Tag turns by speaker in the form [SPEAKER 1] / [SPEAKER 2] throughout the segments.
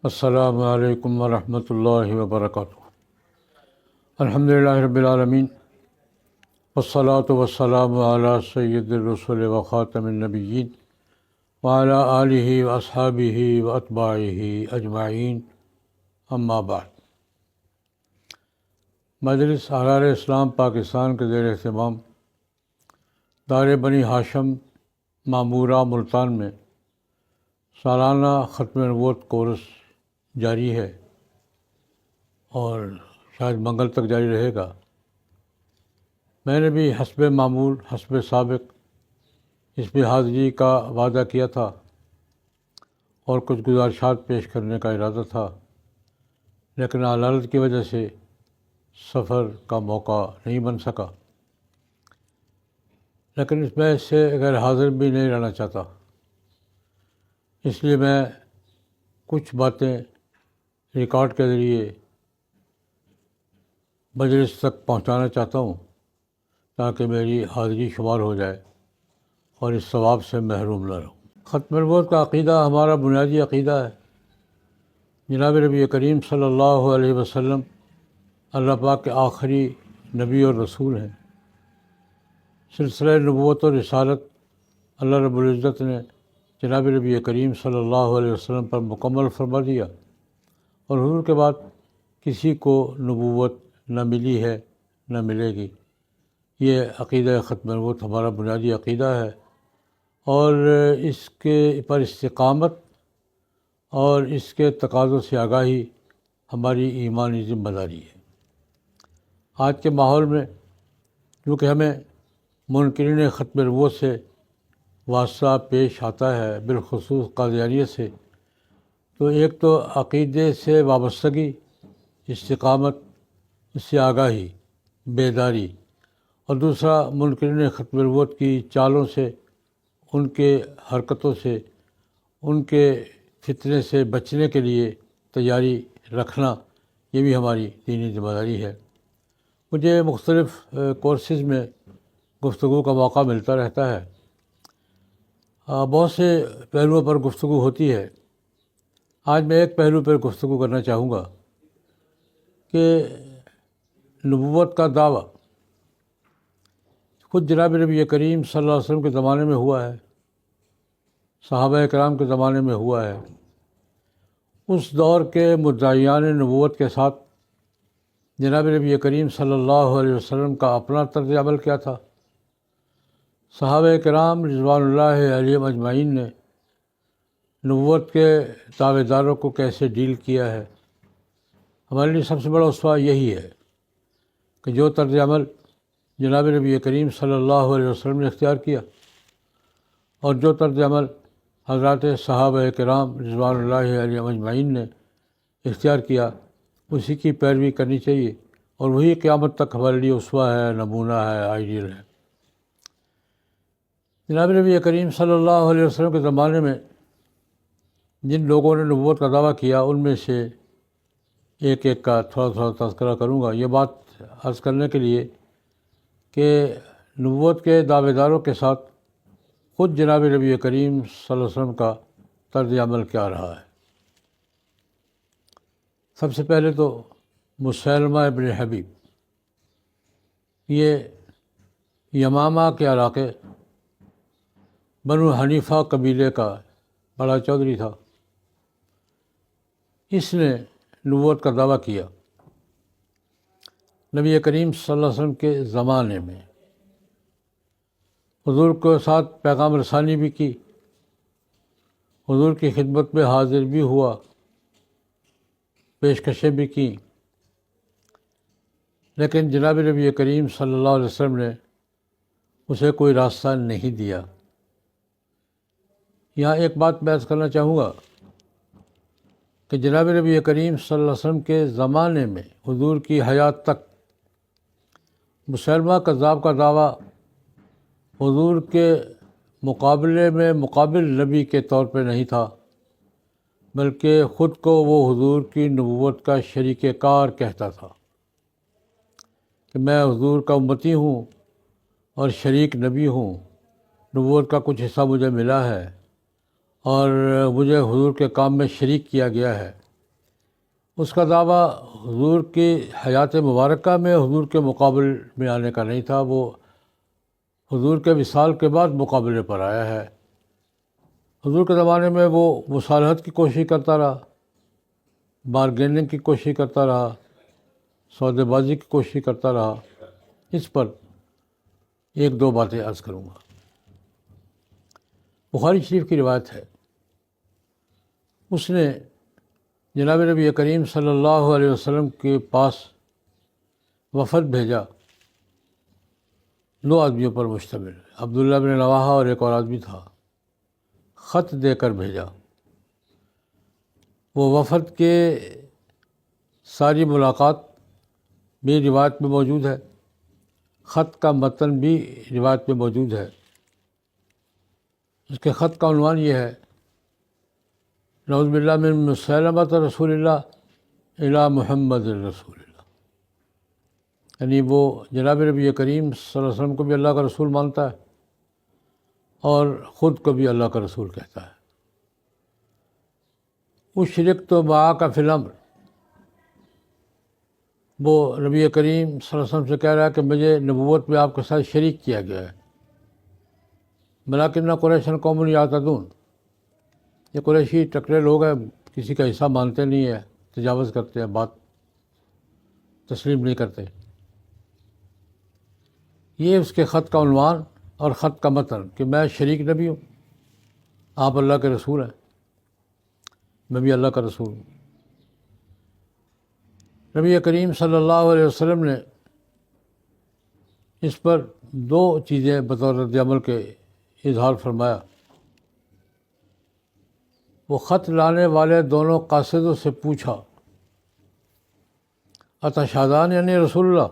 [SPEAKER 1] السلام علیکم ورحمۃ اللہ وبرکاتہ۔ الحمدللہ رب العالمین، والصلاة والسلام علی سید الرسل و خاتم النبیین وعلی آلہ واصحابہ واتباعہ اجمعین، اما بعد۔ مجلس احرار اسلام پاکستان کے زیر اہتمام دار بنی ہاشم معمورہ ملتان میں سالانہ ختم نبوت کورس جاری ہے اور شاید منگل تک جاری رہے گا۔ میں نے بھی حسب معمول حسب سابق اس میں حاضری کا وعدہ کیا تھا اور کچھ گزارشات پیش کرنے کا ارادہ تھا، لیکن علالت کی وجہ سے سفر کا موقع نہیں بن سکا، لیکن اس میں سے غیر حاضر بھی نہیں رہنا چاہتا، اس لیے میں کچھ باتیں ریکارڈ کے ذریعے مجلس تک پہنچانا چاہتا ہوں تاکہ میری حاضری شمار ہو جائے اور اس ثواب سے محروم نہ رہوں۔ ختم نبوت کا عقیدہ ہمارا بنیادی عقیدہ ہے۔ جناب نبی کریم صلی اللہ علیہ وسلم اللہ پاک کے آخری نبی اور رسول ہیں۔ سلسلہ نبوت اور رسالت اللہ رب العزت نے جناب نبی کریم صلی اللہ علیہ وسلم پر مکمل فرما دیا، اور حضور کے بعد کسی کو نبوت نہ ملی ہے نہ ملے گی۔ یہ عقیدہ ختم نبوت ہمارا بنیادی عقیدہ ہے، اور اس کے پر استقامت اور اس کے تقاضوں سے آگاہی ہماری ایمانی ذمہ داری ہے۔ آج کے ماحول میں کیونکہ ہمیں منکرین ختم نبوت سے واسطہ پیش آتا ہے، بالخصوص قادیانیت سے، تو ایک تو عقیدے سے وابستگی، استقامت، اس سے آگاہی، بیداری، اور دوسرا منکرین ختم نبوت کی چالوں سے، ان کے حرکتوں سے، ان کے فتنے سے بچنے کے لیے تیاری رکھنا، یہ بھی ہماری دینی ذمہ داری ہے۔ مجھے مختلف کورسز میں گفتگو کا موقع ملتا رہتا ہے، بہت سے پہلوؤں پر گفتگو ہوتی ہے۔ آج میں ایک پہلو پر گفتگو کرنا چاہوں گا کہ نبوت کا دعویٰ خود جناب نبی کریم صلی اللہ علیہ وسلم کے زمانے میں ہوا ہے، صحابہ کرام کے زمانے میں ہوا ہے۔ اس دور کے مدعیان نبوت کے ساتھ جناب نبی کریم صلی اللہ علیہ وسلم کا اپنا طرز عمل کیا تھا؟ صحابہ کرام رضوان اللہ علیہم اجمعین نے نبوت کے دعوے داروں کو کیسے ڈیل کیا ہے؟ ہمارے لیے سب سے بڑا اسوہ یہی ہے کہ جو طرز عمل جناب نبی کریم صلی اللہ علیہ وسلم نے اختیار کیا اور جو طرز عمل حضرات صحابہ کرام رضوان اللہ علیہم اجمعین نے اختیار کیا، اسی کی پیروی کرنی چاہیے، اور وہی قیامت تک ہمارے لیے اسوہ ہے، نمونہ ہے، آئیڈیل ہے۔ جناب نبی کریم صلی اللہ علیہ وسلم کے زمانے میں جن لوگوں نے نبوت کا دعویٰ کیا، ان میں سے ایک ایک کا تھوڑا تھوڑا تذکرہ کروں گا، یہ بات عرض کرنے کے لیے کہ نبوت کے دعوے داروں کے ساتھ خود جناب نبی کریم صلی اللہ علیہ وسلم کا طرز عمل کیا رہا ہے۔ سب سے پہلے تو مسیلمہ ابن حبیب، یہ یمامہ کے علاقے بنو حنیفہ قبیلے کا بڑا چودھری تھا۔ اس نے نبوت کا دعویٰ کیا نبی کریم صلی اللہ علیہ وسلم کے زمانے میں، حضور کے ساتھ پیغام رسانی بھی کی، حضور کی خدمت میں حاضر بھی ہوا، پیشکشیں بھی کیں، لیکن جناب نبی کریم صلی اللہ علیہ وسلم نے اسے کوئی راستہ نہیں دیا۔ یہاں ایک بات میں عرض کرنا چاہوں گا کہ جناب نبی کریم صلی اللہ علیہ وسلم کے زمانے میں حضور کی حیات تک مسلمہ کذاب کا دعویٰ حضور کے مقابلے میں مقابل نبی کے طور پہ نہیں تھا، بلکہ خود کو وہ حضور کی نبوت کا شریک کار کہتا تھا کہ میں حضور کا امتی ہوں اور شریک نبی ہوں، نبوت کا کچھ حصہ مجھے ملا ہے اور مجھے حضور کے کام میں شریک کیا گیا ہے۔ اس کا دعویٰ حضور کی حیات مبارکہ میں حضور کے مقابل میں آنے کا نہیں تھا، وہ حضور کے وصال کے بعد مقابلے پر آیا ہے۔ حضور کے زمانے میں وہ مصالحت کی کوشش کرتا رہا، بارگیننگ کی کوشش کرتا رہا، سودے بازی کی کوشش کرتا رہا۔ اس پر ایک دو باتیں عرض کروں گا۔ بخاری شریف کی روایت ہے، اس نے جناب نبی کریم صلی اللہ علیہ وسلم کے پاس وفد بھیجا، 2 آدمیوں پر مشتمل، عبداللہ بن رواحہ اور ایک اور آدمی تھا، خط دے کر بھیجا۔ وہ وفد کے ساری ملاقات بھی روایت میں موجود ہے، خط کا متن بھی روایت میں موجود ہے۔ اس کے خط کا عنوان یہ ہے، نعوذ باللہ من مسیلمہ رسول اللہ الی محمد رسول اللہ، یعنی وہ جناب نبی کریم صلی اللہ علیہ وسلم کو بھی اللہ کا رسول مانتا ہے اور خود کو بھی اللہ کا رسول کہتا ہے۔ اشرک تو معاک فی الامر، وہ نبی کریم صلی اللہ علیہ وسلم سے کہہ رہا ہے کہ مجھے نبوت میں آپ کے ساتھ شریک کیا گیا ہے۔ ملاکن قریشن قوم یعتدون، یہ قریشی ٹکرے لوگ ہیں، کسی کا حصہ مانتے نہیں ہیں، تجاوز کرتے ہیں، بات تسلیم نہیں کرتے۔ یہ اس کے خط کا عنوان اور خط کا متن کہ میں شریک نبی ہوں، آپ اللہ کے رسول ہیں، میں بھی اللہ کا رسول ہوں۔ نبی کریم صلی اللہ علیہ وسلم نے اس پر 2 چیزیں بطور رد عمل کے اظہار فرمایا۔ وہ خط لانے والے دونوں قاصدوں سے پوچھا، اتشہدان یعنی رسول اللہ،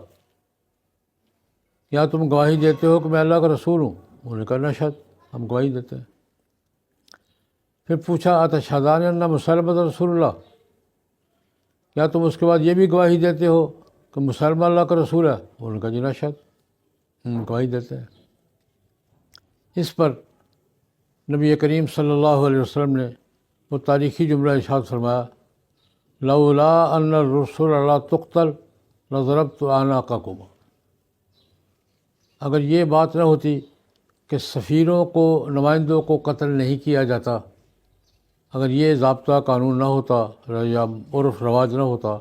[SPEAKER 1] کیا تم گواہی دیتے ہو کہ میں اللہ کا رسول ہوں؟ انہوں نے کہا نشہد، ہم گواہی دیتے ہیں۔ پھر پوچھا، اتشہدان یعنی مسیلمہ رسول اللہ، کیا تم اس کے بعد یہ بھی گواہی دیتے ہو کہ مسیلمہ اللہ کا رسول ہے؟ انہوں نے کہا جی نشہد، ہم گواہی دیتے ہیں۔ اس پر نبی کریم صلی اللہ علیہ وسلم نے وہ تاریخی جملہ ارشاد فرمایا، لولا ان الرسل لا تقتل لضربت اعناقکم، اگر یہ بات نہ ہوتی کہ سفیروں کو، نمائندوں کو قتل نہیں کیا جاتا، اگر یہ ضابطہ قانون نہ ہوتا یا عرف رواج نہ ہوتا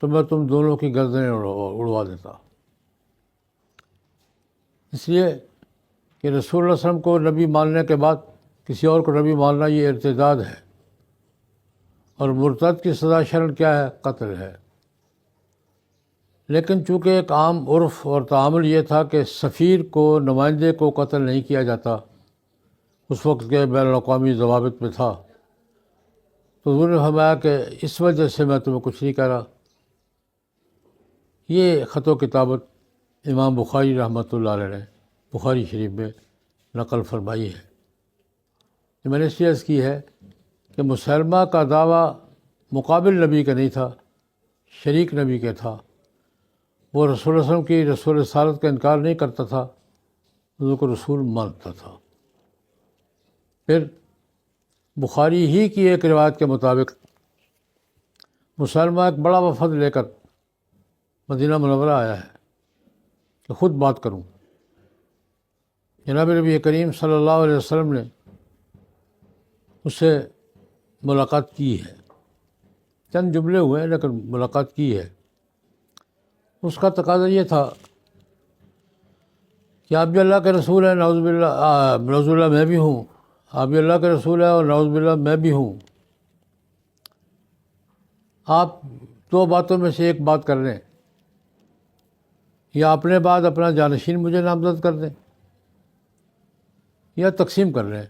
[SPEAKER 1] تو میں تم دونوں کی گردنیں اڑوا دیتا۔ اس لیے کہ رسول اللہ علیہ وسلم کو نبی ماننے کے بعد کسی اور کو نبی ماننا یہ ارتداد ہے، اور مرتد کی سزا شرعاً کیا ہے؟ قتل ہے۔ لیکن چونکہ ایک عام عرف اور تعامل یہ تھا کہ سفیر کو، نمائندے کو قتل نہیں کیا جاتا، اس وقت کے بین الاقوامی ضوابط میں تھا، تو حضور نے فرمایا کہ اس وجہ سے میں تمہیں کچھ نہیں کہہ رہا۔ یہ خط و کتابت امام بخاری رحمۃ اللہ علیہ نے بخاری شریف میں نقل فرمائی ہے۔ یہ میں نے اس لیے عرض کی ہے کہ مسیلمہ کا دعویٰ مقابل نبی کا نہیں تھا، شریک نبی کے تھا۔ وہ رسول اللہ علیہ وسلم کی رسول رسالت کا انکار نہیں کرتا تھا، حضور کو رسول مانتا تھا۔ پھر بخاری ہی کی ایک روایت کے مطابق مسلمہ ایک بڑا وفد لے کر مدینہ منورہ آیا ہے کہ خود بات کروں۔ جناب نبی کریم صلی اللہ علیہ وسلم نے اس سے ملاقات کی ہے، چند جملے ہوئے ہیں لیکن ملاقات کی ہے۔ اس کا تقاضا یہ تھا کہ آپ بھی اللہ کے رسول ہیں، نعوذ باللہ میں بھی ہوں، آپ بھی اللہ کے رسول ہیں اور نعوذ باللہ میں بھی ہوں، آپ 2 باتوں میں سے ایک بات کر لیں، یا اپنے بعد اپنا جانشین مجھے نامزد کر دیں، یا تقسیم کر لیں،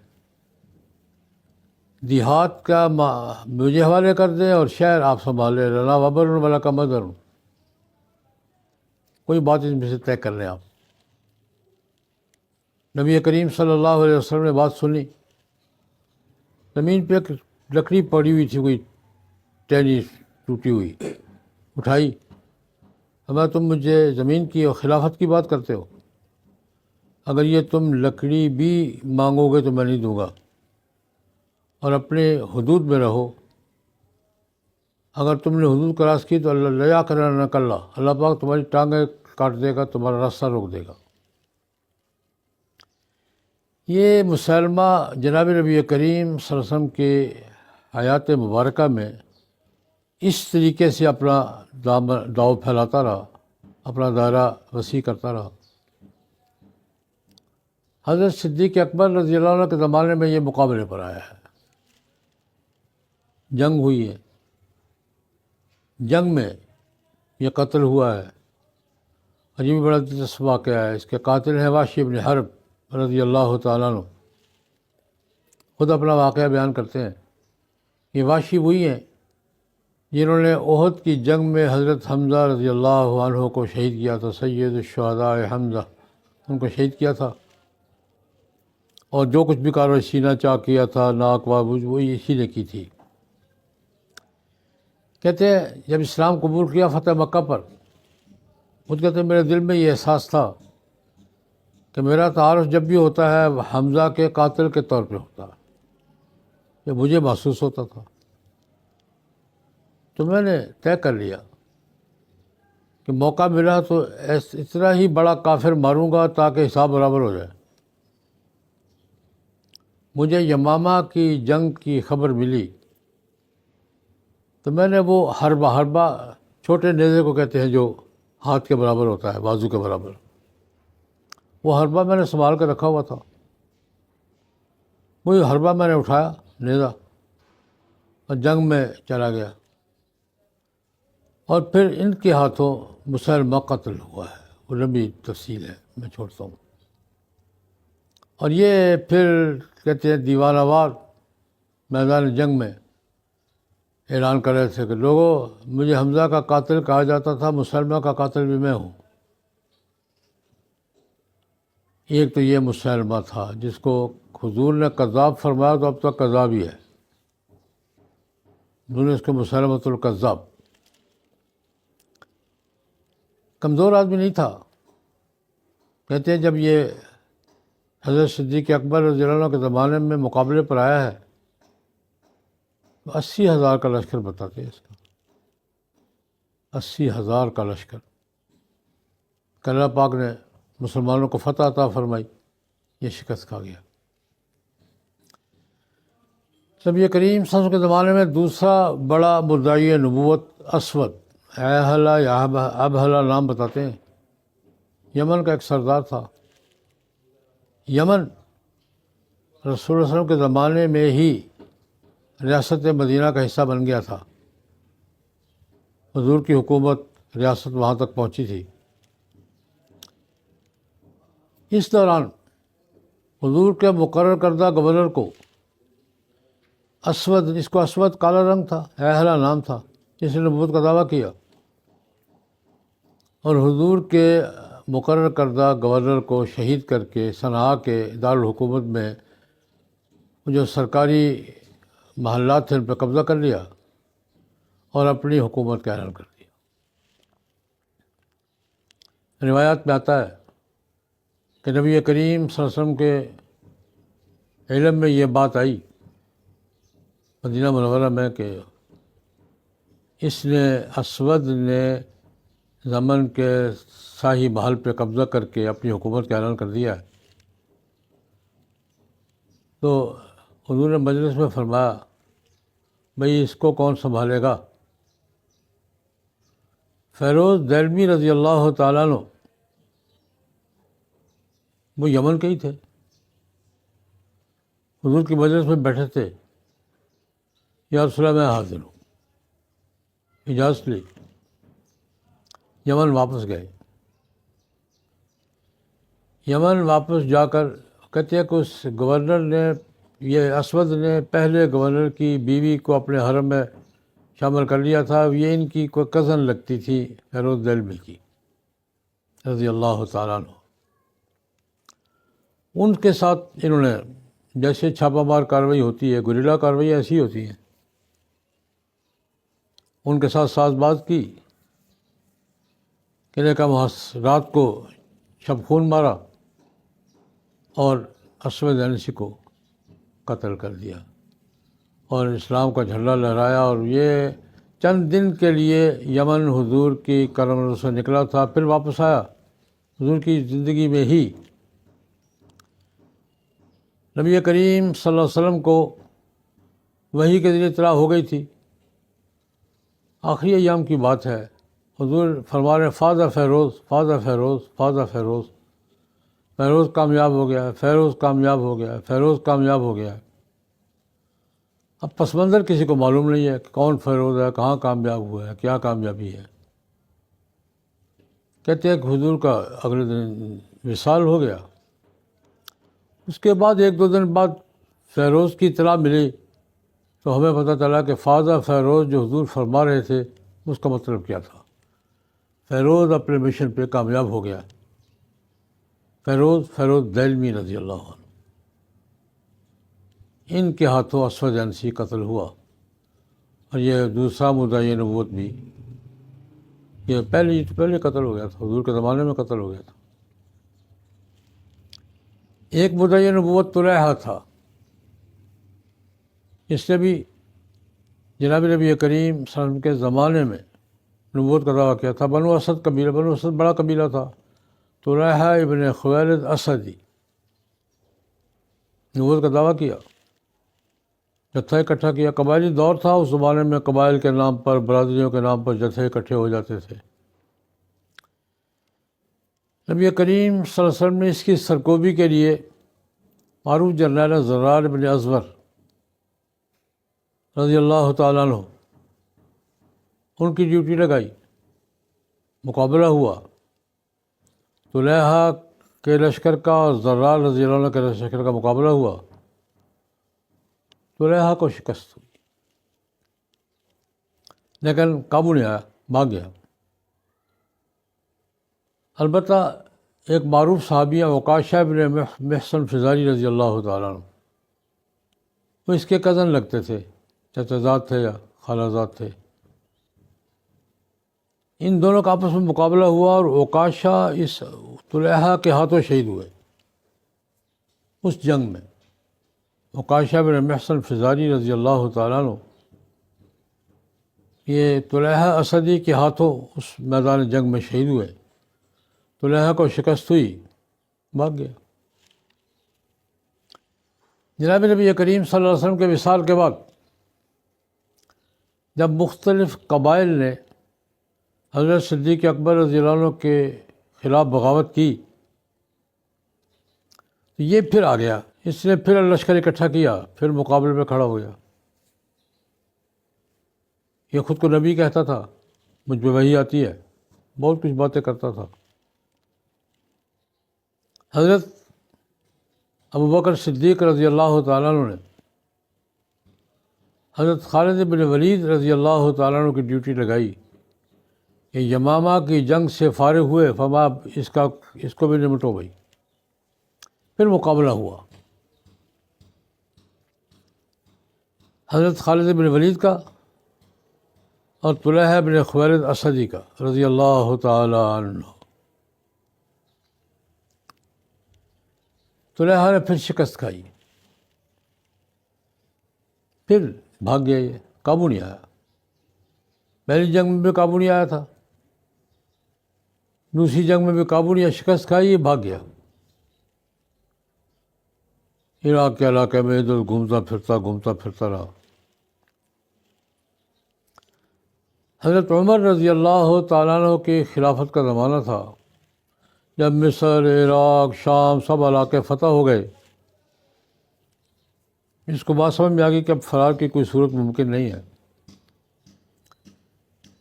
[SPEAKER 1] دیہات کا مجھے حوالے کر دیں اور شہر آپ سنبھالیں، لنا وبر ولا کا مدر، کوئی بات اس میں سے طے کر لیں آپ۔ نبی کریم صلی اللہ علیہ وسلم نے بات سنی، زمین پہ ایک لکڑی پڑی ہوئی تھی، کوئی ٹہنی ٹوٹی ہوئی، اٹھائی، ہمیں تم مجھے زمین کی اور خلافت کی بات کرتے ہو، اگر یہ تم لکڑی بھی مانگو گے تو میں نہیں دوں گا، اور اپنے حدود میں رہو، اگر تم نے حدود کراس کی تو اللہ لیا کرنا کل اللہ پاک تمہاری ٹانگیں کاٹ دے گا، تمہارا راستہ روک دے گا۔ یہ مسلمہ جناب نبی کریم صلی اللہ علیہ وسلم کے حیات مبارکہ میں اس طریقے سے اپنا داؤ پھیلاتا رہا، اپنا دائرہ وسیع کرتا رہا۔ حضرت صدیق اکبر رضی اللہ عنہ کے زمانے میں یہ مقابلے پر آیا ہے، جنگ ہوئی ہے، جنگ میں یہ قتل ہوا ہے، اور یہ بھی بڑا دلچسپ واقعہ ہے۔ اس کے قاتل ہیں واشی بن حرب رضی اللہ تعالیٰ عنہ، خود اپنا واقعہ بیان کرتے ہیں۔ یہ واشی وہی ہیں جنہوں نے احد کی جنگ میں حضرت حمزہ رضی اللہ عنہ کو شہید کیا تھا، سید الشہداء حمزہ، ان کو شہید کیا تھا، اور جو کچھ بھی کاروائی سینہ چاک کیا تھا، ناک وابوج، وہی اسی نے کی تھی۔ کہتے ہیں جب اسلام قبول کیا فتح مکہ پر، خود کہتے ہیں میرے دل میں یہ احساس تھا کہ میرا تعارف جب بھی ہوتا ہے حمزہ کے قاتل کے طور پہ ہوتا ہے، یہ مجھے محسوس ہوتا تھا۔ تو میں نے طے کر لیا کہ موقع ملا تو اتنا ہی بڑا کافر ماروں گا تاکہ حساب برابر ہو جائے۔ مجھے یمامہ کی جنگ کی خبر ملی تو میں نے وہ حربہ چھوٹے نیزے کو کہتے ہیں جو ہاتھ کے برابر ہوتا ہے، بازو کے برابر، وہ حربہ میں نے سنبھال کر رکھا ہوا تھا۔ وہی حربہ میں نے اٹھایا نیزہ اور جنگ میں چلا گیا، اور پھر ان کے ہاتھوں مسلمہ قتل ہوا ہے۔ وہ لمبی تفصیل ہے، میں چھوڑتا ہوں۔ اور یہ پھر کہتے ہیں دیوانہ وار میدان جنگ میں اعلان کر رہے تھے کہ لوگوں، مجھے حمزہ کا قاتل کہا جاتا تھا، مسلمہ کا قاتل بھی میں ہوں۔ ایک تو یہ مسلمہ تھا جس کو حضور نے کذاب فرمایا، تو اب تک کذاب ہی ہے، انہوں نے اس کو مسلمۃ الکذاب، کمزور آدمی نہیں تھا۔ کہتے ہیں جب یہ حضرت صدیق اکبر رضی اللہ عنہ کے زمانے میں مقابلے پر آیا ہے تو 80,000 کا لشکر بتاتے ہیں اس کا، 80,000 کا لشکر کہ اللہ پاک نے مسلمانوں کو فتح عطا فرمائی، یہ شکست کھا گیا۔ نبی کریم صلی اللہ علیہ وسلم کے زمانے میں دوسرا بڑا مدعی نبوت اسود اہلا یا ابہلا نام بتاتے ہیں، یمن کا ایک سردار تھا۔ یمن رسول اللہ صلی اللہ علیہ وسلم کے زمانے میں ہی ریاست مدینہ کا حصہ بن گیا تھا، حضور کی حکومت ریاست وہاں تک پہنچی تھی۔ اس دوران حضور کے مقرر کردہ گورنر کو اسود، اس کو اسود کالا رنگ تھا، اہلا نام تھا، جس نے نبوت کا دعویٰ کیا، اور حضور کے مقرر کردہ گورنر کو شہید کر کے صنعاء کے دارالحکومت میں جو سرکاری محلات تھے ان پہ قبضہ کر لیا اور اپنی حکومت کا اعلان کر دیا۔ روایات میں آتا ہے کہ نبی کریم صلی اللہ علیہ وسلم کے علم میں یہ بات آئی مدینہ منورہ میں کہ اس نے اسود نے زمن کے شاہی محل پہ قبضہ کر کے اپنی حکومت کا اعلان کر دیا ہے۔ تو حضور نے مجلس میں فرمایا بھئی اس کو کون سنبھالے گا؟ فیروز دہلوی رضی اللہ تعالیٰ عنہ وہ یمن کے ہی تھے، حضور کی مجلس میں بیٹھے تھے، یا رسول اللہ میں حاضر ہوں، اجازت لی، یمن واپس گئے۔ یمن واپس جا کر کہتے ہیں کہ اس گورنر نے، یہ اسود نے پہلے گورنر کی بیوی کو اپنے حرم میں شامل کر لیا تھا، یہ ان کی کوئی کزن لگتی تھی فیروز دہلوی کی رضی اللہ تعالیٰ عنہ۔ ان کے ساتھ انہوں نے جیسے چھاپہ مار کارروائی ہوتی ہے، گریلا کارروائی ایسی ہوتی ہیں، ان کے ساتھ ساز باز کی، کہ کم رات کو شب خون مارا اور اسود انسی کو قتل کر دیا اور اسلام کا جھنڈا لہرایا، اور یہ چند دن کے لیے یمن حضور کی کرم سے نکلا تھا، پھر واپس آیا حضور کی زندگی میں ہی۔ نبی کریم صلی اللہ علیہ وسلم کو وحی کے ذریعے اطلاع ہو گئی تھی۔ آخری ایام کی بات ہے، حضور فرما رہے فاض فیروز، فاض فیروز، فاض فیروز، فیروز کامیاب ہو گیا ہے، فیروز کامیاب ہو گیا ہے، فیروز کامیاب ہو گیا ہے۔ اب پس منظر کسی کو معلوم نہیں ہے کہ کون فیروز ہے، کہاں کامیاب ہوا ہے، کیا کامیابی ہے۔ کہتے ہیں کہ حضور کا اگلے دن وصال ہو گیا۔ اس کے بعد ایک دو دن بعد فیروز کی اطلاع ملی تو ہمیں پتہ چلا کہ فاض فیروز جو حضور فرما رہے تھے اس کا مطلب کیا تھا۔ فیروز اپنے مشن پہ کامیاب ہو گیا۔ فیروز دیلمی رضی اللہ عنہ، ان کے ہاتھوں اسود انسی قتل ہوا، اور یہ دوسرا مدعی نبوت بھی، یہ پہلے قتل ہو گیا تھا، حضور کے زمانے میں قتل ہو گیا تھا۔ ایک مدعی نبوت طلحہ تھا، اس نے بھی جناب نبی کریم صلی اللہ علیہ وسلم کے زمانے میں نبوت کا دعویٰ کیا تھا۔ بنو اسد قبیلہ، بنو اسد بڑا قبیلہ تھا، طلحہ ابن خویلد اسدی نبوت کا دعویٰ کیا، جتھا اکٹھا کیا۔ قبائلی دور تھا اس زمانے میں، قبائل کے نام پر، برادریوں کے نام پر جتھے اکٹھے ہو جاتے تھے۔ نبی کریم صلی اللہ علیہ وسلم نے اس کی سرکوبی کے لیے معروف جرنیل زرار بن ازور رضی اللہ تعالیٰ عنہ، ان کی ڈیوٹی لگائی۔ مقابلہ ہوا طلحہ کے لشکر کا اور زرار رضی اللہ عنہ کے لشکر کا مقابلہ ہوا۔ طلحہ کو شکست ہوئی لیکن قابو نہیں آیا، بھاگ گیا۔ البتہ ایک معروف صحابی عکاشہ بن محصن فزاری رضی اللہ تعالیٰ عنہ، وہ اس کے کزن لگتے تھے، چچا زاد تھے یا خالہ زاد تھے۔ ان دونوں کا آپس میں مقابلہ ہوا اور عکاشہ اس طلحہ کے ہاتھوں شہید ہوئے اس جنگ میں۔ عکاشہ بن محصن فزاری رضی اللہ تعالیٰ عنہ یہ طلحہ اسدی کے ہاتھوں اس میدان جنگ میں شہید ہوئے۔ طلحہ کو شکست ہوئی، بھاگ گیا۔ جناب نبی کریم صلی اللہ علیہ وسلم کے وصال کے بعد جب مختلف قبائل نے حضرت صدیق اکبر رضی اللہ عنہ کے خلاف بغاوت کی تو یہ پھر آ گیا، اس نے پھر لشکر اکٹھا کیا، پھر مقابلے میں کھڑا ہو گیا۔ یہ خود کو نبی کہتا تھا، مجھ پہ وحی آتی ہے، بہت کچھ باتیں کرتا تھا۔ حضرت ابوبکر صدیق رضی اللہ تعالیٰ عنہ نے حضرت خالد بن ولید رضی اللہ تعالیٰ عنہ کی ڈیوٹی لگائی کہ یمامہ کی جنگ سے فارغ ہوئے، فرمایا اس کو بھی نمٹو بھائی۔ پھر مقابلہ ہوا حضرت خالد بن ولید کا اور طلحہ بن خویلد اسدی کا رضی اللہ تعالیٰ عنہ۔ طلحہ نے پھر شکست کھائی، پھر بھاگ گیا، یہ قابو نہیں آیا۔ پہلی جنگ میں بھی قابو نہیں آیا تھا، دوسری جنگ میں بھی قابو نہیں آیا، شکست کھائی، یہ بھاگ گیا۔ عراق کے علاقے میں ادھر گھومتا پھرتا رہا۔ حضرت عمر رضی اللہ تعالیٰ عنہ کی خلافت کا زمانہ تھا، جب مصر، عراق، شام سب علاقے فتح ہو گئے۔ اس کو بات سمجھ میں آ گئی کہ اب فرار کی کوئی صورت ممکن نہیں ہے،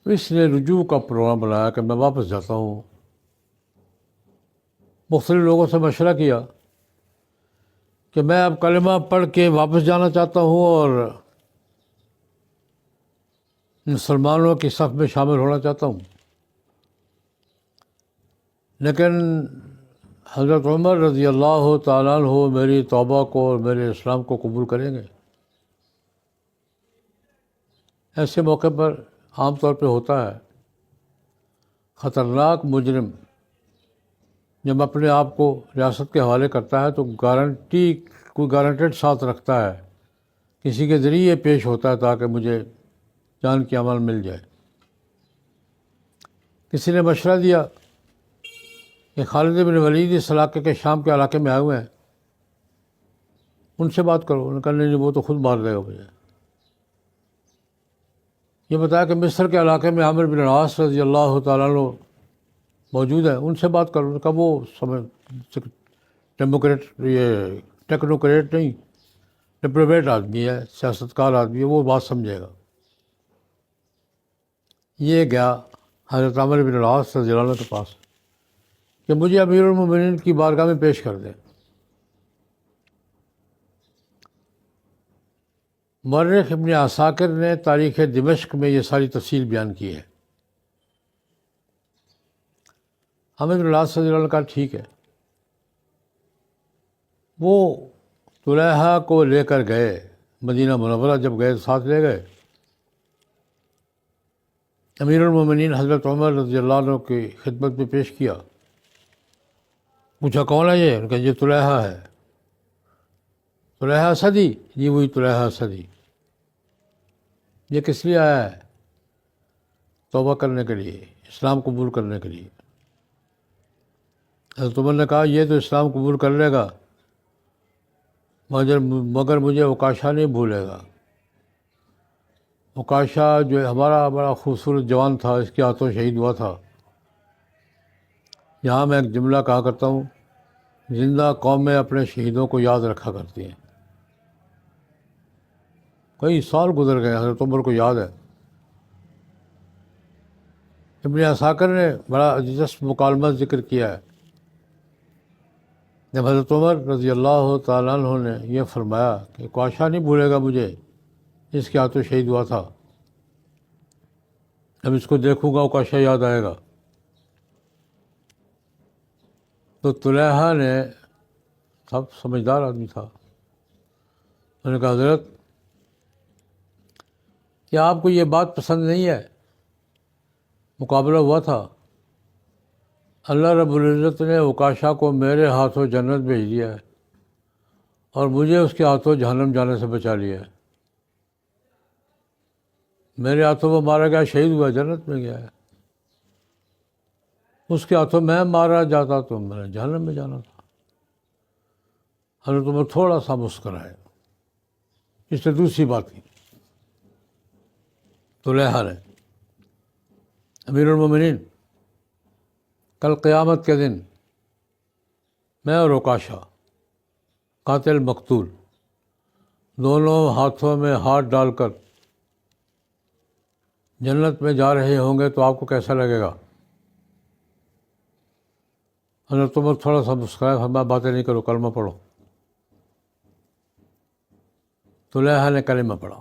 [SPEAKER 1] تو اس نے رجوع کا پروگرام بنایا کہ میں واپس جاتا ہوں۔ مختلف لوگوں سے مشورہ کیا کہ میں اب کلمہ پڑھ کے واپس جانا چاہتا ہوں اور مسلمانوں کی صف میں شامل ہونا چاہتا ہوں، لیکن حضرت عمر رضی اللہ تعالیٰ عنہ میری توبہ کو اور میرے اسلام کو قبول کریں گے۔ ایسے موقع پر عام طور پہ ہوتا ہے، خطرناک مجرم جب اپنے آپ کو ریاست کے حوالے کرتا ہے تو کوئی گارنٹیڈ ساتھ رکھتا ہے، کسی کے ذریعے پیش ہوتا ہے تاکہ مجھے جان کی عمل مل جائے۔ کسی نے مشورہ دیا کہ خالد بن ولید اس علاقے کے شام کے علاقے میں آئے ہوئے ہیں، ان سے بات کرو۔ انہوں نے کہا نہیں وہ تو خود مار دے گا مجھے۔ یہ بتایا کہ مصر کے علاقے میں عامر بن العاص رضی اللہ تعالیٰ عنہ موجود ہے، ان سے بات کرو۔ انہوں نے کہا وہ ڈیموکریٹ، یہ ٹیکنوکریٹ نہیں، ڈپلومیٹ آدمی ہے، سیاستکار آدمی ہے، وہ بات سمجھے گا۔ یہ گیا حضرت عامر بن العاص رضی اللہ عنہ کے پاس کہ مجھے امیر المومنین کی بارگاہ میں پیش کر دیں۔ مورخ ابن عساکر نے تاریخ دمشق میں یہ ساری تفصیل بیان کی ہے۔ عامر بن العاص رضی اللہ عنہ نے کہا ٹھیک ہے۔ وہ طلحہ کو لے کر گئے مدینہ منورہ، جب گئے ساتھ لے گئے۔ امیر المومنین حضرت عمر رضی اللہ عنہ کی خدمت میں پیش کیا، پوچھا کون ہے یہ؟ ان کا یہ طلحہ ہے۔ طلحہ اسدی؟ جی وہی طلحہ اسدی۔ یہ کس لیے آیا ہے؟ توبہ کرنے کے لیے، اسلام قبول کرنے کے لیے۔ حضرت عمر نے کہا یہ تو اسلام قبول کر لے گا مگر مجھے عکاشہ نہیں بھولے گا۔ عکاشہ جو ہمارا بڑا خوبصورت جوان تھا، اس کے ہاتھوں شہید ہوا تھا۔ یہاں میں ایک جملہ کہا کرتا ہوں، زندہ قومیں اپنے شہیدوں کو یاد رکھا کرتی ہیں۔ کئی سال گزر گئے، حضرت عمر کو یاد ہے۔ ابن عساکر نے بڑا دلچسپ مکالمہ ذکر کیا ہے۔ جب حضرت عمر رضی اللہ تعالیٰ عنہ نے یہ فرمایا کہ عکاشہ نہیں بھولے گا مجھے، اس کے ہاتھوں شہید ہوا تھا، جب اس کو دیکھوں گا عکاشہ یاد آئے گا۔ تو طلحہ نے، سب سمجھدار آدمی تھا، انہوں نے کہا حضرت کیا آپ کو یہ بات پسند نہیں ہے؟ مقابلہ ہوا تھا، اللہ رب العزت نے عکاشہ کو میرے ہاتھوں جنت بھیج دیا ہے اور مجھے اس کے ہاتھوں جہنم جانے سے بچا لیا ہے۔ میرے ہاتھوں وہ مارا گیا، شہید ہوا، جنت میں گیا ہے۔ اس کے ہاتھوں میں مارا جاتا تو میں نے جہنم میں جانا تھا۔ حضرت عمر تھوڑا سا مسکرائے۔ اس نے دوسری بات کی، طلحہ نے، امیر المومنین کل قیامت کے دن میں اور عکاشہ، قاتل مقتول، دونوں ہاتھوں میں ہاتھ ڈال کر جنت میں جا رہے ہوں گے تو آپ کو کیسا لگے گا؟ حضرت عمر تھوڑا سا مسکرایا، فرمایا باتیں نہیں کرو، کلمہ پڑھو۔ طلحہ نے کلمہ پڑھا۔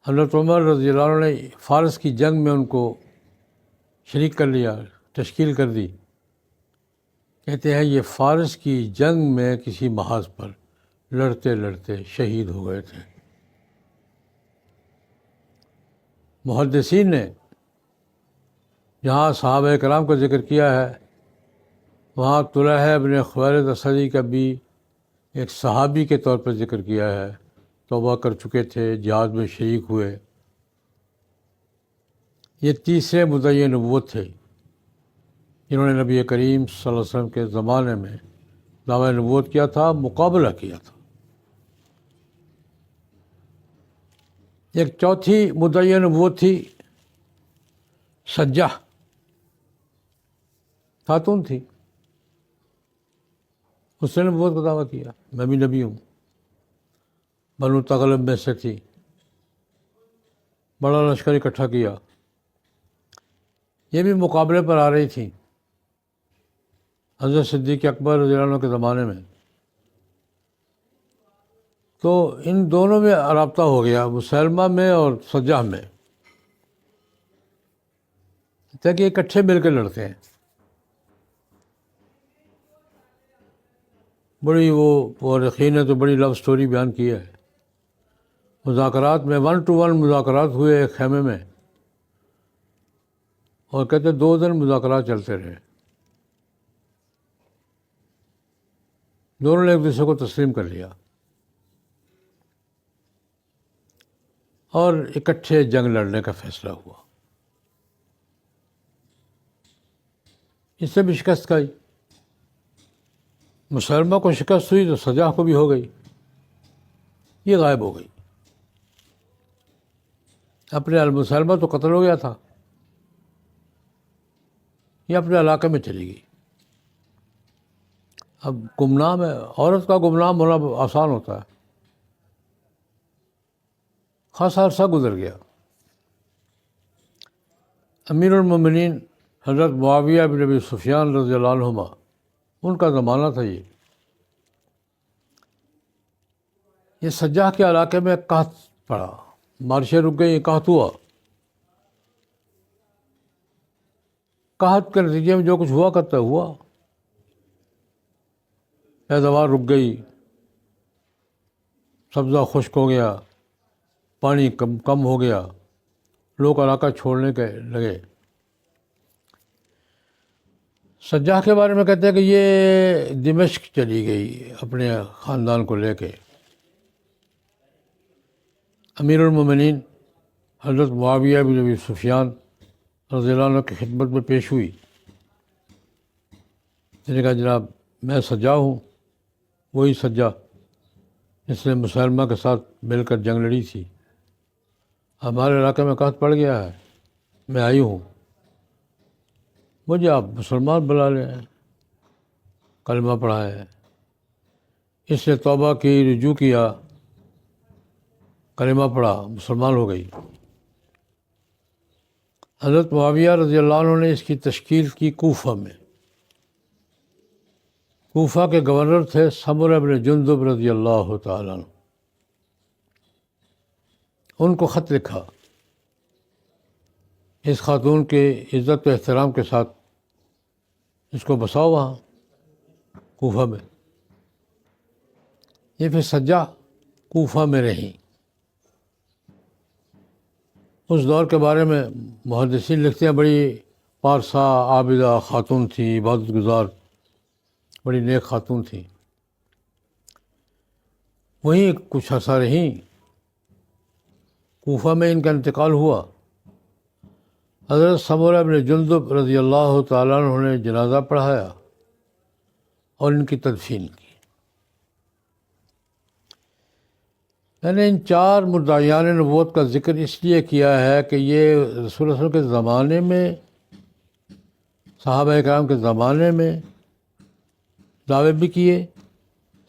[SPEAKER 1] حضرت عمر رضی اللہ عنہ نے فارس کی جنگ میں ان کو شریک کر لیا، تشکیل کر دی۔ کہتے ہیں یہ فارس کی جنگ میں کسی محاذ پر لڑتے لڑتے شہید ہو گئے تھے۔ محدثین نے جہاں صحابہ کرام کا ذکر کیا ہے، وہاں طلحہ بن خویلد اسدی کا بھی ایک صحابی کے طور پر ذکر کیا ہے، توبہ کر چکے تھے، جہاد میں شریک ہوئے۔ یہ تیسرے مدعی نبوت تھے جنہوں نے نبی کریم صلی اللہ علیہ وسلم کے زمانے میں دعویٰ نبوت کیا تھا، مقابلہ کیا تھا۔ ایک چوتھی مدعی نبوت تھی، سجہ، خاتون تھی، اس نے نبوت کا دعویٰ کیا، میں بھی نبی ہوں، بنو تغلب میں سے تھی، بڑا لشکر اکٹھا کیا۔ یہ بھی مقابلے پر آ رہی تھیں حضرت صدیق اکبر رضی اللہ عنہ کے زمانے میں۔ تو ان دونوں میں رابطہ ہو گیا، مسلمہ میں اور سجہ میں، تاکہ اکٹھے مل کے لڑتے ہیں۔ بڑی وہ مورخین نے تو بڑی لو سٹوری بیان کی ہے۔ مذاکرات میں 1 to 1 مذاکرات ہوئے ایک خیمے میں، اور کہتے 2 دن مذاکرات چلتے رہے۔ دونوں نے ایک دوسرے کو تسلیم کر لیا۔ اور اکٹھے جنگ لڑنے کا فیصلہ ہوا. اس سے بھی شکست کھائی. مسلمہ کو شکست ہوئی تو سجاح کو بھی ہو گئی. یہ غائب ہو گئی. اپنے المسلمہ تو قتل ہو گیا تھا، یہ اپنے علاقے میں چلی گئی. اب گمنام ہے، عورت کا گمنام ہونا آسان ہوتا ہے. خاصا عرصہ گزر گیا. امیر المومنین حضرت معاویہ بن ابی سفیان رضی اللہ عنہما، ان کا زمانہ تھا. یہ سجاح کے علاقے میں قحط پڑا، بارشیں رک گئی، قحط ہوا. قحط کے نتیجے میں جو کچھ ہوا کرتا ہوا، پیداوار رک گئی، سبزہ خشک ہو گیا، پانی کم ہو گیا، لوگ علاقہ چھوڑنے کے لگے. سجاح کے بارے میں کہتے ہیں کہ یہ دمشق چلی گئی اپنے خاندان کو لے کے. امیر المومنین حضرت معاویہ بن ابی سفیان رضی اللہ عنہ کی خدمت میں پیش ہوئی. میں نے کہا جناب میں سجاح ہوں، وہی سجاح جس نے مسلمہ کے ساتھ مل کر جنگ لڑی تھی. ہمارے علاقے میں قحط پڑ گیا ہے، میں آئی ہوں، مجھے آپ مسلمان بلا لیں. کلمہ پڑھا ہے، اس نے توبہ کی، رجوع کیا، کلمہ پڑھا، مسلمان ہو گئی. حضرت معاویہ رضی اللہ عنہ نے اس کی تشکیل کی کوفہ میں. کوفہ کے گورنر تھے سمرہ بن جندب رضی اللہ تعالیٰ عنہ. ان کو خط لکھا اس خاتون کے عزت و احترام کے ساتھ اس کو بساؤ وہاں کوفہ میں. یہ پھر سجاح کوفہ میں رہیں. اس دور کے بارے میں محدثین لکھتے ہیں بڑی پارسا عابدہ خاتون تھی، عبادت گزار، بڑی نیک خاتون تھی. وہیں کچھ عرصہ رہیں. کوفہ میں ان کا انتقال ہوا. حضرت سمرہ بن جندب رضی اللہ تعالیٰ عنہ نے جنازہ پڑھایا اور ان کی تدفین کی. میں نے ان 4 مدعیان نبوت کا ذکر اس لیے کیا ہے کہ یہ رسول اللہ صلی اللہ علیہ وسلم کے زمانے میں، صحابہ کرام کے زمانے میں دعوے بھی کیے،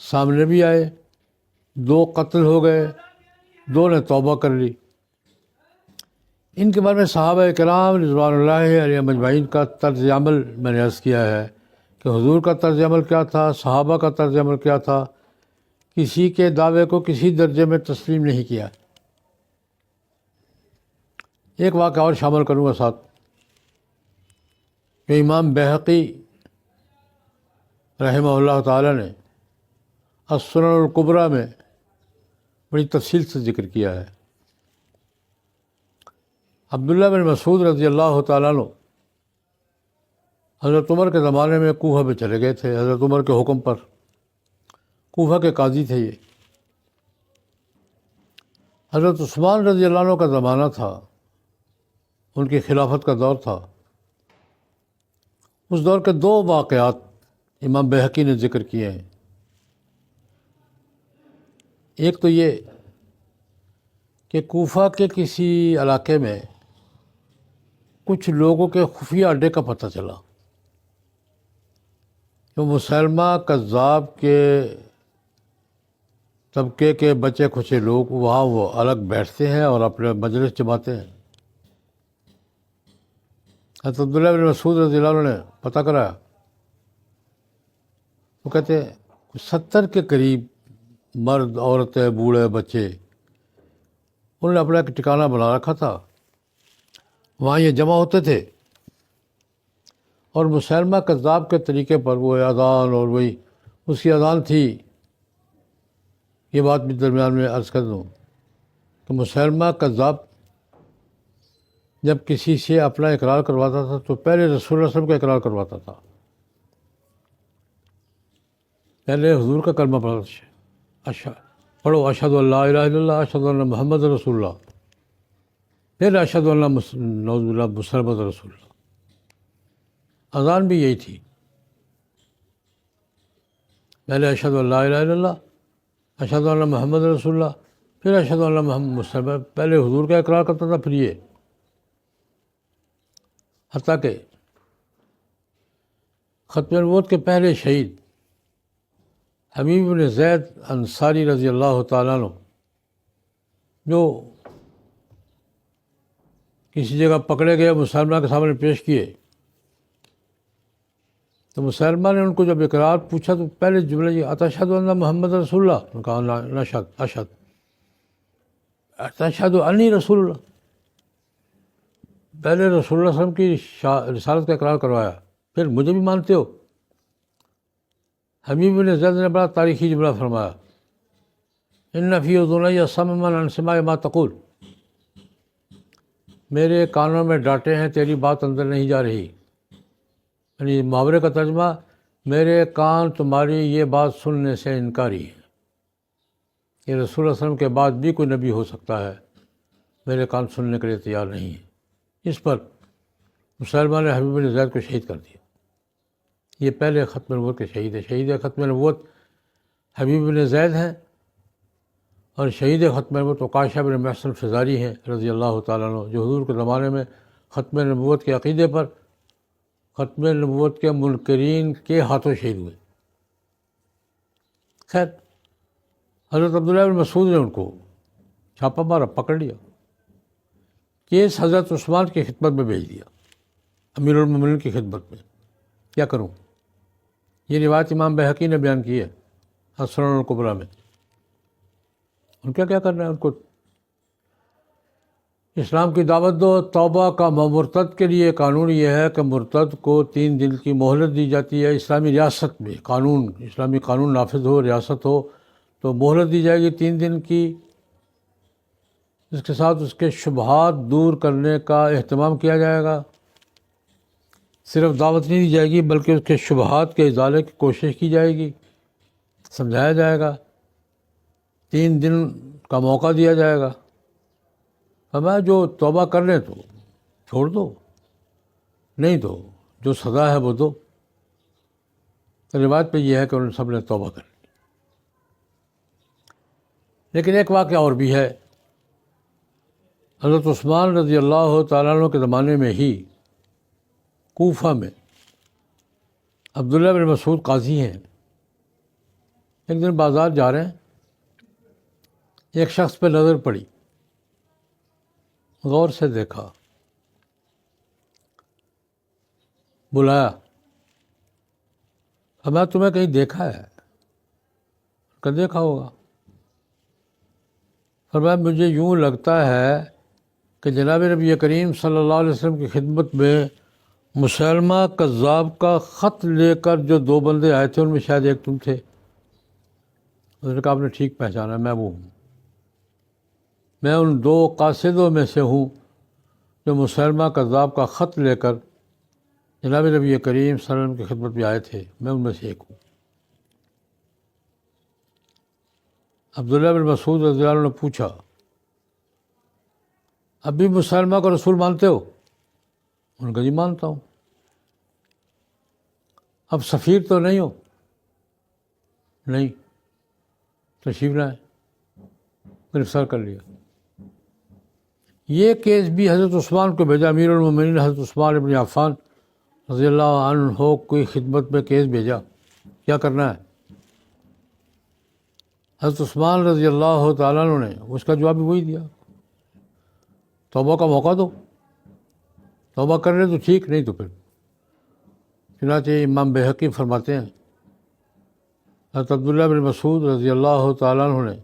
[SPEAKER 1] سامنے بھی آئے. 2 قتل ہو گئے، 2 نے توبہ کر لی. ان کے بارے میں صحابہ کرام رضوان اللہ علیہم اجمعین کا طرز عمل میں نے عرض کیا ہے کہ حضور کا طرز عمل کیا تھا، صحابہ کا طرز عمل کیا تھا. کسی کے دعوے کو کسی درجے میں تسلیم نہیں کیا. ایک واقعہ اور شامل کروں گا ساتھ کہ امام بیہقی رحمہ اللہ تعالیٰ نے السنن الکبریٰ میں بڑی تفصیل سے ذکر کیا ہے. عبداللہ بن مسعود رضی اللہ تعالیٰ عنہ حضرت عمر کے زمانے میں کوفہ میں چلے گئے تھے. حضرت عمر کے حکم پر، کوفہ کے قاضی تھے یہ. حضرت عثمان رضی اللہ عنہ کا زمانہ تھا، ان کی خلافت کا دور تھا. اس دور کے 2 واقعات امام بیہقی نے ذکر کیے ہیں. ایک تو یہ کہ کوفہ کے کسی علاقے میں کچھ لوگوں کے خفیہ اڈے کا پتہ چلا کہ مسلمہ کذاب کے طبقے کے بچے کھچے لوگ وہاں وہ الگ بیٹھتے ہیں اور اپنے مجلس جماتے ہیں. حضرت عبداللہ بن مسعود رضی اللہ عنہ نے پتہ کرایا. وہ کہتے ہیں 70 کے قریب مرد، عورتیں، بوڑھے، بچے، انہوں نے اپنا ایک ٹھکانہ بنا رکھا تھا. وہاں یہ جمع ہوتے تھے اور مسلمہ کذاب کے طریقے پر وہ اذان، اور وہی اس کی اذان تھی. یہ بات بھی درمیان میں عرض کر دوں کہ مسلمہ کذاب جب کسی سے اپنا اقرار کرواتا تھا تو پہلے رسول اللہ صلی اللہ علیہ وسلم کا اقرار کرواتا تھا. پہلے حضور کا کلمہ پڑھو، اشہد ان لا الہ الا اللہ، اشہد ان محمد رسول اللہ. پھر اشہد اللہ نعوذ باللہ مسلمۃ رسول اللہ. اذان بھی یہی تھی، پہلے اشہد اللہ الہ الا اللہ، اشہد اللہ محمد رسول اللہ، پھر اشہد اللہ محمد مسلم. پہلے حضور کا اقرار کرتا تھا، پھر یہ. حتیٰ کہ ختم نبوت کے پہلے شہید حبیب بن زید انصاری رضی اللہ تعالیٰ عنہ، جو کسی جگہ پکڑے گئے، مسلمہ کے سامنے پیش کیے، تو مسلمہ نے ان کو جب اقرار پوچھا تو پہلے جملہ یہ اتشہد ان محمد رسول اللہ، انہوں نے کہا نشہد اشہد اتشہد انی رسول اللہ. پہلے رسول اللہ صلی اللہ علیہ وسلم کی رسالت کا اقرار کروایا، پھر مجھے بھی مانتے ہو. حبیب بن زید نے بڑا تاریخی جملہ فرمایا، ان فی اذنی صمما عن سماع ما تقول، میرے کانوں میں ڈانٹے ہیں، تیری بات اندر نہیں جا رہی. یعنی محاورے کا ترجمہ، میرے کان تمہاری یہ بات سننے سے انکاری ہے. یہ رسول اللہ صلی اللہ علیہ وسلم کے بعد بھی کوئی نبی ہو سکتا ہے، میرے کان سننے کے لیے تیار نہیں ہے. اس پر مسلمہ نے حبیب بن زید کو شہید کر دیا. یہ پہلے ختم نبوت کے شہید ہیں. شہید ختم نبوت حبیب بن زید ہیں، اور شہید ختم نبوت عکاشہ بن محصن فزاری ہیں رضی اللہ تعالیٰ عنہ، جو حضور کے زمانے میں ختم نبوت کے عقیدے پر ختم نبوت کے منکرین کے ہاتھوں شہید ہوئے. خیر، حضرت عبداللہ بن مسعود نے ان کو چھاپا مارا، پکڑ لیا، کیس حضرت عثمان کی خدمت میں بھیج دیا، امیر المومنین کی خدمت میں. کیا کروں؟ یہ روایت امام بہقی نے بیان کی ہے السنن الکبریٰ میں. ان کا کیا کرنا ہے؟ ان کو اسلام کی دعوت دو. توبہ کا مرتد کے لیے قانون یہ ہے کہ مرتد کو 3 دن کی مہلت دی جاتی ہے. اسلامی ریاست میں قانون، اسلامی قانون نافذ ہو، ریاست ہو تو مہلت دی جائے گی 3 دن کی. اس کے ساتھ اس کے شبہات دور کرنے کا اہتمام کیا جائے گا. صرف دعوت نہیں دی جائے گی بلکہ اس کے شبہات کے ازالے کی کوشش کی جائے گی، سمجھایا جائے گا. 3 دن کا موقع دیا جائے گا. ہمیں جو توبہ کر لیں تو چھوڑ دو، نہیں تو جو سزا ہے وہ دو. روایت پہ یہ ہے کہ ان سب نے توبہ کر لی. لیکن ایک واقعہ اور بھی ہے. حضرت عثمان رضی اللہ تعالیٰ عنہ کے زمانے میں ہی کوفہ میں عبداللہ بن مسعود قاضی ہیں. ایک دن بازار جا رہے ہیں، ایک شخص پہ نظر پڑی، غور سے دیکھا، بلایا، میں تمہیں کہیں دیکھا ہے؟ کہ دیکھا ہوگا. فرمایا مجھے یوں لگتا ہے کہ جناب نبی کریم صلی اللہ علیہ وسلم کی خدمت میں مسلمہ کذاب کا خط لے کر جو 2 بندے آئے تھے ان میں شاید ایک تم تھے. اس نے کہا آپ نے ٹھیک پہچانا، میں وہ ہوں. میں ان 2 قاصدوں میں سے ہوں جو مسلمہ کذاب کا خط لے کر جناب نبی کریم صلی اللہ علیہ وسلم کی خدمت میں آئے تھے. میں ان میں سے ایک ہوں. عبداللہ بن مسعود رضی اللہ عنہ نے پوچھا اب بھی مسلمہ کو رسول مانتے ہو؟ ان کا جی مانتا ہوں. اب سفیر تو نہیں ہو؟ نہیں. تشریف لائیں. گرفتار کر لیا. یہ کیس بھی حضرت عثمان کو بھیجا. امیر المومنین حضرت عثمان ابن عفان رضی اللہ عنہ کی خدمت میں کیس بھیجا، کیا کرنا ہے. حضرت عثمان رضی اللہ تعالیٰ عنہ نے اس کا جواب بھی وہی دیا، توبہ کا موقع دو، توبہ کر لیں تو ٹھیک، نہیں تو پھر. چنانچہ امام بہقی فرماتے ہیں حضرت عبداللہ بن مسعود رضی اللہ تعالیٰ عنہ نے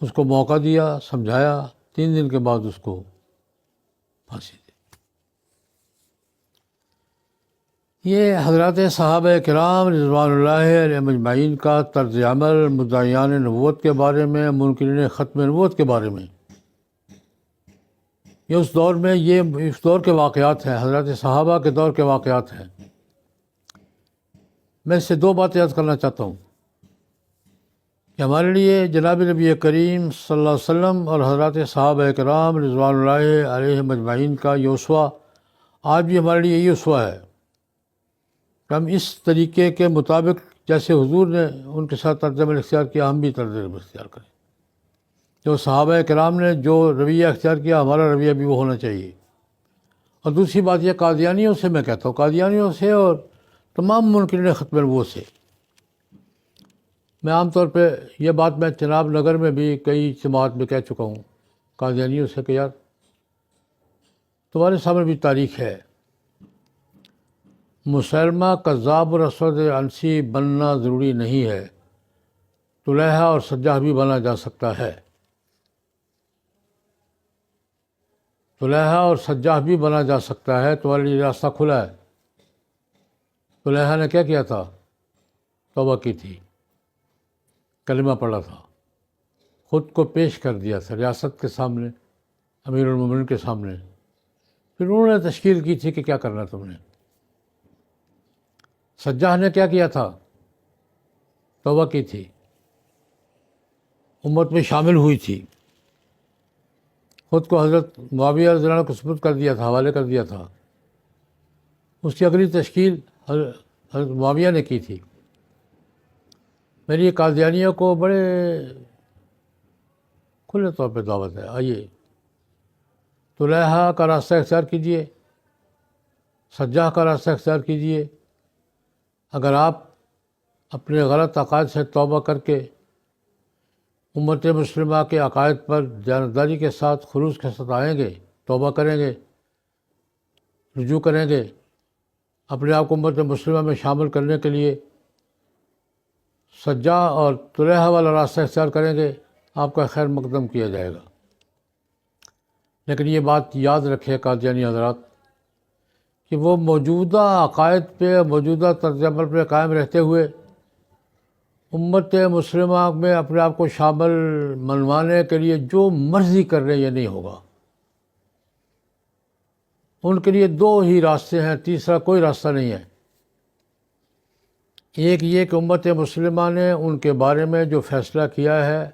[SPEAKER 1] اس کو موقع دیا، سمجھایا. 3 دن کے بعد اس کو پھانسی دی. یہ حضرات صحابہ کرام رضوان اللہ علیہم اجمعین کا طرز عمل مدعیان نبوت کے بارے میں، منکرین ختم نبوت کے بارے میں، یہ اس دور کے واقعات ہیں، حضرات صحابہ کے دور کے واقعات ہیں. میں اس سے 2 باتیں یاد کرنا چاہتا ہوں. کہ ہمارے لیے جناب نبی کریم صلی اللہ علیہ وسلم اور حضرات صحابہ کرام رضوان اللہ علیہ مجمعین کا یہ اسوہ آج بھی ہمارے لیے یہی اسوہ ہے کہ ہم اس طریقے کے مطابق جیسے حضور نے ان کے ساتھ طرز عمل اختیار کیا ہم بھی طرز عمل اختیار کریں. جو صحابہ کرام نے جو رویہ اختیار کیا ہمارا رویہ بھی وہ ہونا چاہیے. اور دوسری بات یہ قادیانیوں سے میں کہتا ہوں، قادیانیوں سے اور تمام منکرین ختم نبوت سے، میں عام طور پہ یہ بات میں چناب نگر میں بھی کئی اجتماعات میں کہہ چکا ہوں قادیانیوں سے کہ یار تمہارے سامنے بھی تاریخ ہے. مسلمہ کذاب اور اسود عنسی بننا ضروری نہیں ہے، طلیحہ اور سجاح بھی بنا جا سکتا ہے. طلیحہ اور سجاح بھی بنا جا سکتا ہے، تمہارے لیے راستہ کھلا ہے. طلیحہ نے کیا کیا تھا؟ توبہ کی تھی، کلمہ پڑھا تھا، خود کو پیش کر دیا تھا ریاست کے سامنے، امیر المومنین کے سامنے. پھر انہوں نے تشکیل کی تھی کہ کیا کرنا تم نے. سجاح نے کیا کیا تھا؟ توبہ کی تھی، امت میں شامل ہوئی تھی، خود کو حضرت معاویہ رضی اللہ عنہ کو سپرد کر دیا تھا، حوالے کر دیا تھا. اس کی اگلی تشکیل حضرت معاویہ نے کی تھی. میری قادیانیوں کو بڑے کھلے طور پہ دعوت ہے، آئیے طلیحہ کا راستہ اختیار کیجیے، سجاح کا راستہ اختیار کیجیے. اگر آپ اپنے غلط عقائد سے توبہ کر کے امت مسلمہ کے عقائد پر دیانتداری کے ساتھ خلوص کے ساتھ آئیں گے، توبہ کریں گے، رجوع کریں گے، اپنے آپ کو امت مسلمہ میں شامل کرنے کے لیے سجاح اور طلیحہ والا راستہ اختیار کریں گے، آپ کا خیر مقدم کیا جائے گا. لیکن یہ بات یاد رکھے قادیانی حضرات کہ وہ موجودہ عقائد پہ، موجودہ طرز عمل پہ قائم رہتے ہوئے امت مسلمہ میں اپنے آپ کو شامل منوانے کے لیے جو مرضی کر رہے ہیں یہ نہیں ہوگا. ان کے لیے دو ہی راستے ہیں، تیسرا کوئی راستہ نہیں ہے. ایک یہ کہ امت مسلمہ نے ان کے بارے میں جو فیصلہ کیا ہے،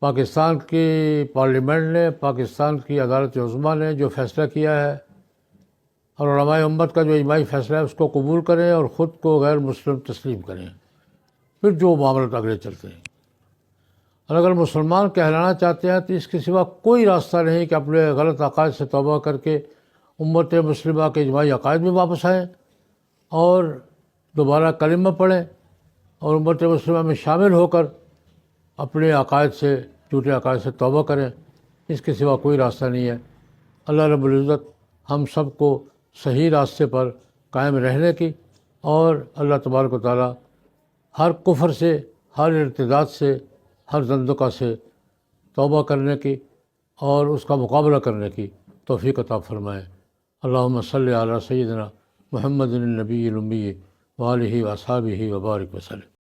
[SPEAKER 1] پاکستان کی پارلیمنٹ نے، پاکستان کی عدالت عظمیٰ نے جو فیصلہ کیا ہے اور علماء امت کا جو اجماعی فیصلہ ہے اس کو قبول کریں اور خود کو غیر مسلم تسلیم کریں، پھر جو معاملات اگلے چلتے ہیں. اور اگر مسلمان کہلانا چاہتے ہیں تو اس کے سوا کوئی راستہ نہیں کہ اپنے غلط عقائد سے توبہ کر کے امت مسلمہ کے اجماعی عقائد میں واپس آئیں اور دوبارہ کلمہ پڑھیں اور امت مسلمہ میں شامل ہو کر اپنے عقائد سے، جھوٹے عقائد سے توبہ کریں. اس کے سوا کوئی راستہ نہیں ہے. اللہ رب العزت ہم سب کو صحیح راستے پر قائم رہنے کی اور اللہ تبارک و تعالیٰ ہر کفر سے، ہر ارتداد سے، ہر زندقہ سے توبہ کرنے کی اور اس کا مقابلہ کرنے کی توفیق عطا فرمائے. اللہم صلی علی سیدنا محمد النبی الامی وآلہ واصحابہ وبارک وسلم.